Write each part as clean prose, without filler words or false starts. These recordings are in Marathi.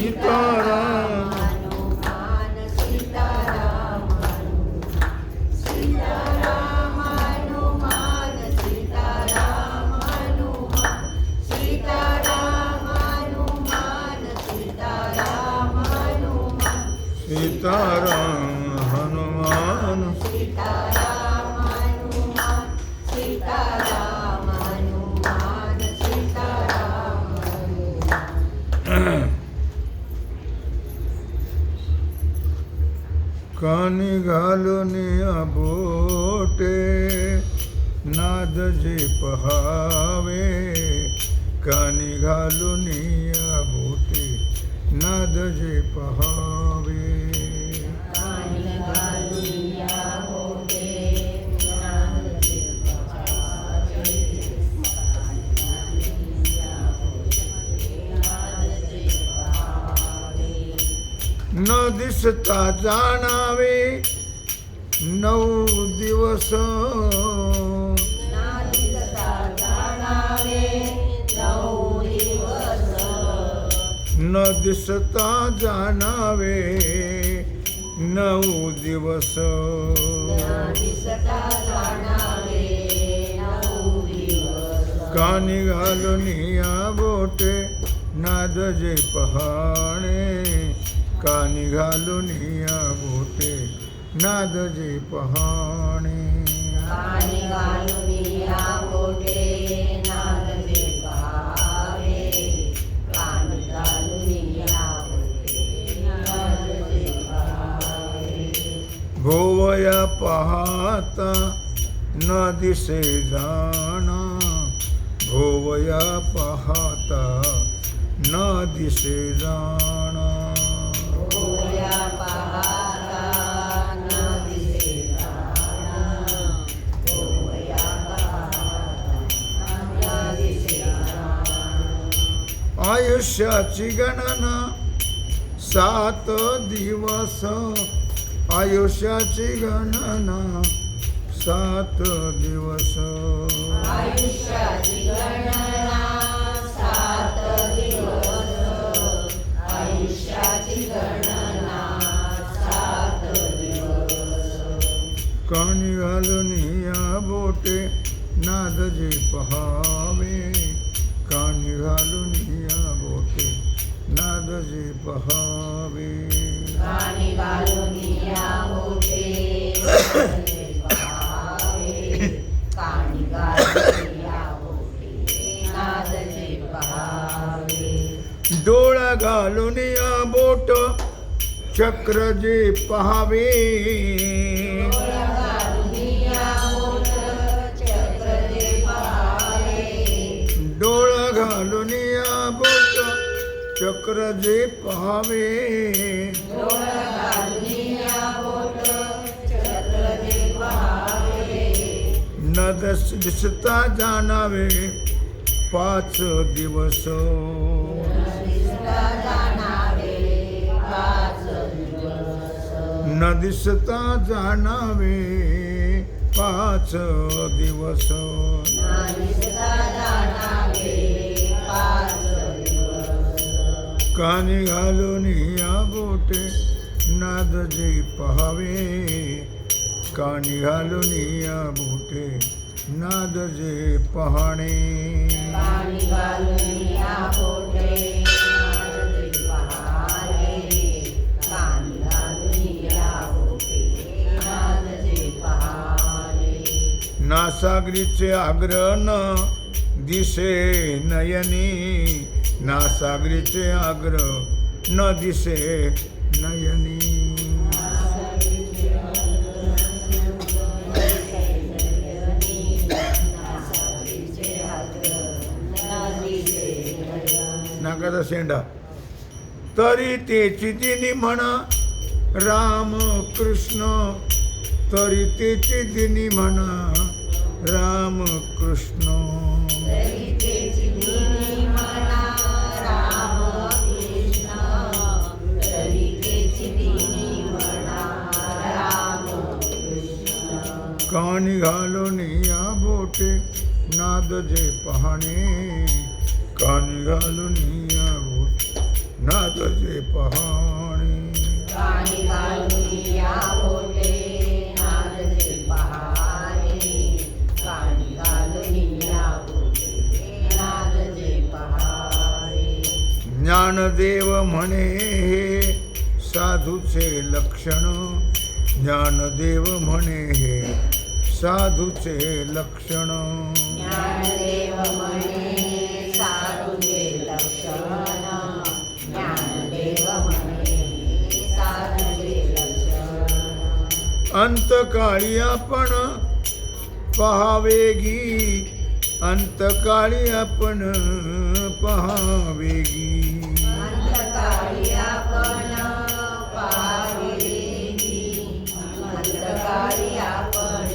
सीताराम हनुमान सीताराम सीताराम हनुमान सीताराम हनुमान सीताराम हनुमान सीताराम हनुमान सीताराम हनुमान सीताराम हनुमान सीताराम हनुमान सीताराम कानी घालून बोटे नाद जे पहावे कानी घालून बोटे नाद जे पहावे न दिसता जाणावे 9 दिवस न दिसता जाणावे 9 दिवस कानी घालून बोटे नाद जे पहाणे कानी घालून बोटे नाद जे पहाणे कानी घालून बोटे नाद जे पहावे कानी घालून बोटे नाद जे पहावे भोवया पाहता न दिसे जाणा भोवया पाहता न दिसे जाणा भोवया पाहता न दिसे जाणा भोवया पाहता न दिसे जाणा आयुष्याची गणना 7 दिवस आयुष्याची गणना 7 दिवस आयुष्याची गणना 7 दिवस आयुष्याची गणना 7 दिवस कानी घालून बोटे नाद जे पहावे कानी घालून बोटे नाद जे पहावे कानी घालून बोटे नाद जे पहावे कानी घालून बोटे नाद जे पहावे डोळा घालून बोट चक्र जे पहावे डोळा घालून बोट चक्र जे पहावे डोळा घालून बोट चक्र जे पहावे डोळा घालून बोट चक्र जे पहावे न दिसता जाणावे 5 दिवस दिसता जाणावे 5 दिवस न दिसता जाणावे 5 दिवस दिसता जाणावे 5 दिवस कानी घालून बोटे नाद जे पहावे कानी घालून बोटे नाद जे पहाणे कानी घालून बोटे नाद जे पहावे कानी घालून बोटे नाद जे पहावे नासागरीचे आग्रह दिसे नयनी नासागरीचे आग्रह न दिसे नयनी नागाचा शेंडा तरी तेची दिनी म्हणा राम कृष्ण तरी तेची दिनी म्हणा राम कृष्ण कानी घालून बोटे नाद जे पहाणे कानी घालून बोटे नादजे पहाणे कानी घालून या बोटे नादजे पहारे कानी घालून या बोटे नादजे पहारे ज्ञानदेव म्हणे हे साधूचे लक्षण ज्ञानदेव म्हणे हे साधूचे लक्षण ज्ञानदेव म्हणे साधूचे लक्षण ज्ञानदेव म्हणे साधूचे लक्षण अंतकाळी आपण पहावेगी अंतकाळी आपण पहावेगी अंतकाळी आपण पाहावेगी अंतकाळी आपण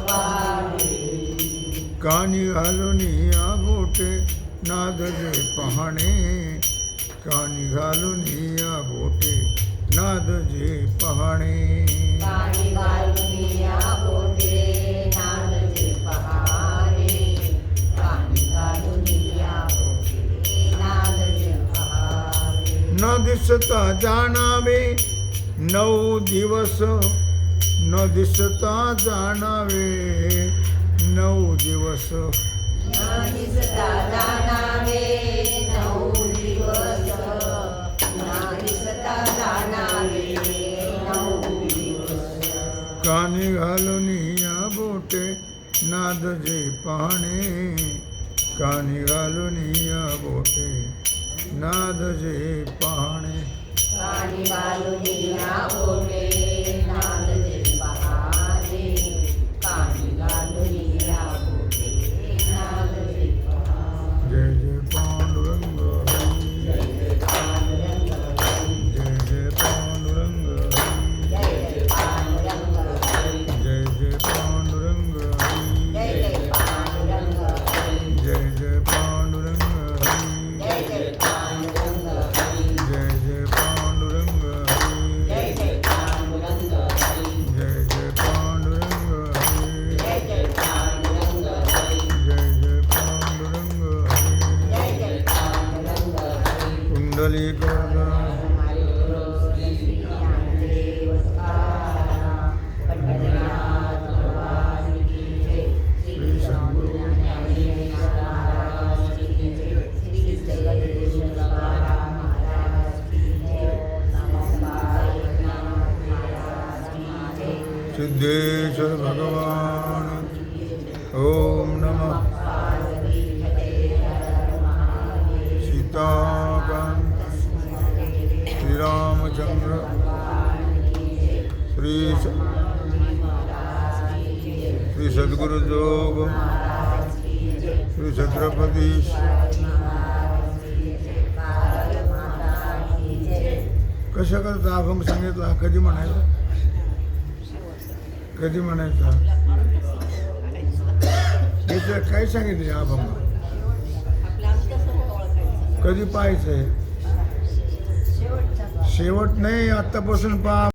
पाहावेगी कानी घालून या बोटे नादजे पहाणे कानी घालून या बोटे नादजे पहाणे कानी घालून या बोटे नादजे पहारे कानी घालून या बोटे नादजे पहारे न दिसता जाणावे 9 दिवस न दिसता जाणावे 9 दिवस न दिसता जाणावे 9 दिवस न दिसता जाणावे 9 दिवस कानी घालून या बोटे नादजे पहाणे कानी घालून या बोटे नादजे पहाणे कानी घालून या बोटे नादजे पहारे कानी घालून या बोटे नादजे पहारे जय जय पांडुरंग हरी जय पांडुरंग हरी जय जय पांडुरंग हरी जय पांडुरंग हरी जय जय पांडुरंग हरी जय पांडुरंग हरी जय जय पांडुरंग हरी जय पांडुरंग हरी जय जय पांडुरंग हरी जय पांडुरंग हरी जय जय पांडुरंग हरी जय पांडुरंग हरी जय जय पांडुरंग हरी जय पांडुरंग हरी कुंडली करदा हमारे गुरु श्री ज्ञानदेव तुकाराम पंढरीनाथ भगवान की जय श्री सद्गुरु ज्ञानेश्वर महाराज की जय श्री जगदीश्वर तुकाराम महाराज की जय नमस्कार एकनाथ महाराज की जय सिद्धेश्वर भगवान ओम नमः पार्वती पते हर महादेव सीताकांत श्री रामचंद्र श्री सद्गुरु जोग श्री छत्रपती कशा करता अभंग सांगितला कधी म्हणायचा कधी म्हणायचा याचं काय सांगितले अभंग कधी पाहायचंय शेवट नाही आतापासून पहा